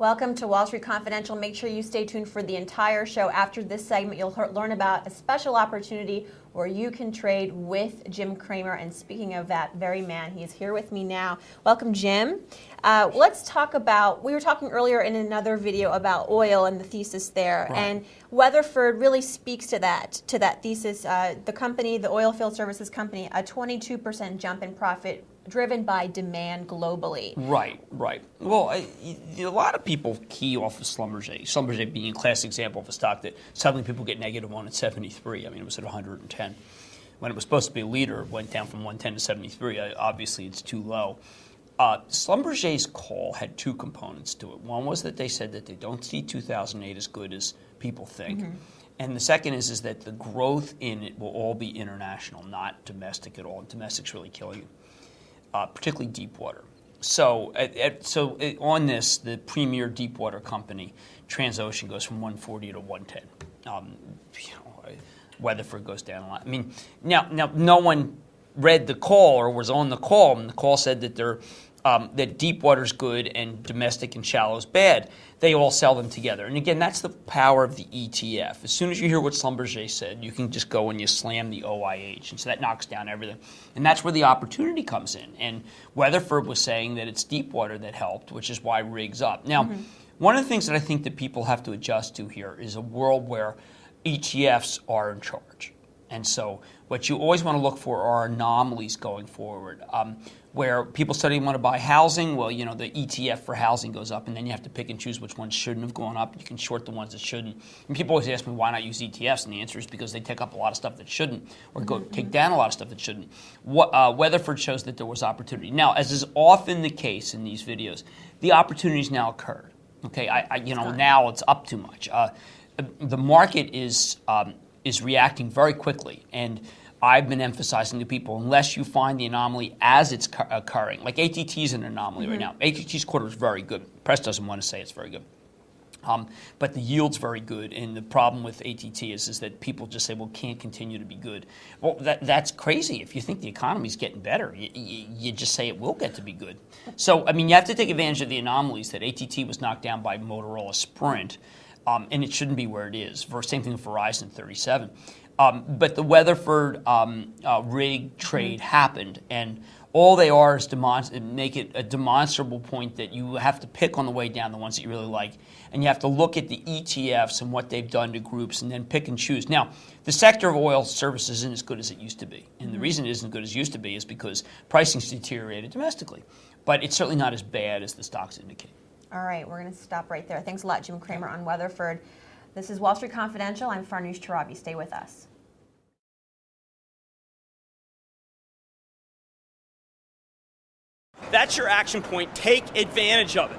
Welcome to Wall Street Confidential. Make sure you stay tuned for the entire show. After this segment, you'll learn about a special opportunity where you can trade with Jim Cramer. And speaking of that very man, he is here with me now. Welcome, Jim. Let's talk about, we were talking earlier in another video about oil and the thesis there. Right. And Weatherford really speaks to that thesis. The company, the oil field services company, a 22% jump in profit driven by demand globally. Right. Well, a lot of people key off of Schlumberger. Schlumberger being a classic example of a stock that suddenly people get negative on at 73. I mean, it was at 110. When it was supposed to be a leader, it went down from 110 to 73. Obviously, it's too low. Schlumberger's call had two components to it. One was that they said that they don't see 2008 as good as people think. Mm-hmm. And the second is that the growth in it will all be international, not domestic at all. And domestic's really killing you. Particularly deep water. So on this, the premier deep water company, Transocean, goes from 140 to 110. Weatherford goes down a lot. I mean, now no one read the call or was on the call, and the call said that that deep water's good and domestic and shallow is bad. They all sell them together. And again, that's the power of the ETF. As soon as you hear what Schlumberger said, you can just go and you slam the OIH. And so that knocks down everything. And that's where the opportunity comes in. And Weatherford was saying that it's deep water that helped, which is why rig's up. Now, one of the things that I think that people have to adjust to here is a world where ETFs are in charge. And so what you always want to look for are anomalies going forward. Where people suddenly want to buy housing, well, the ETF for housing goes up, and then you have to pick and choose which ones shouldn't have gone up. You can short the ones that shouldn't. And people always ask me, why not use ETFs? And the answer is because they take up a lot of stuff that shouldn't, or take down a lot of stuff that shouldn't. Weatherford shows that there was opportunity. Now, as is often the case in these videos, the opportunities now occurred. Okay, now it's up too much. The market is reacting very quickly, and I've been emphasizing to people, unless you find the anomaly as it's occurring, like ATT is an anomaly right now. ATT's quarter is very good. Press doesn't want to say it's very good. But the yield's very good, and the problem with ATT is that people just say, well, can't continue to be good. Well, that's crazy. If you think the economy's getting better, you just say it will get to be good. So, I mean, you have to take advantage of the anomalies that ATT was knocked down by Motorola Sprint, and it shouldn't be where it is. Same thing with Verizon 37. But the Weatherford rig trade happened, and all they are is make it a demonstrable point that you have to pick on the way down the ones that you really like, and you have to look at the ETFs and what they've done to groups and then pick and choose. Now, the sector of oil services isn't as good as it used to be, and the reason it isn't as good as it used to be is because pricing's deteriorated domestically, but it's certainly not as bad as the stocks indicate. All right, we're going to stop right there. Thanks a lot, Jim Cramer on Weatherford. This is Wall Street Confidential. I'm Farnoosh Torabi. Stay with us. That's your action point. Take advantage of it.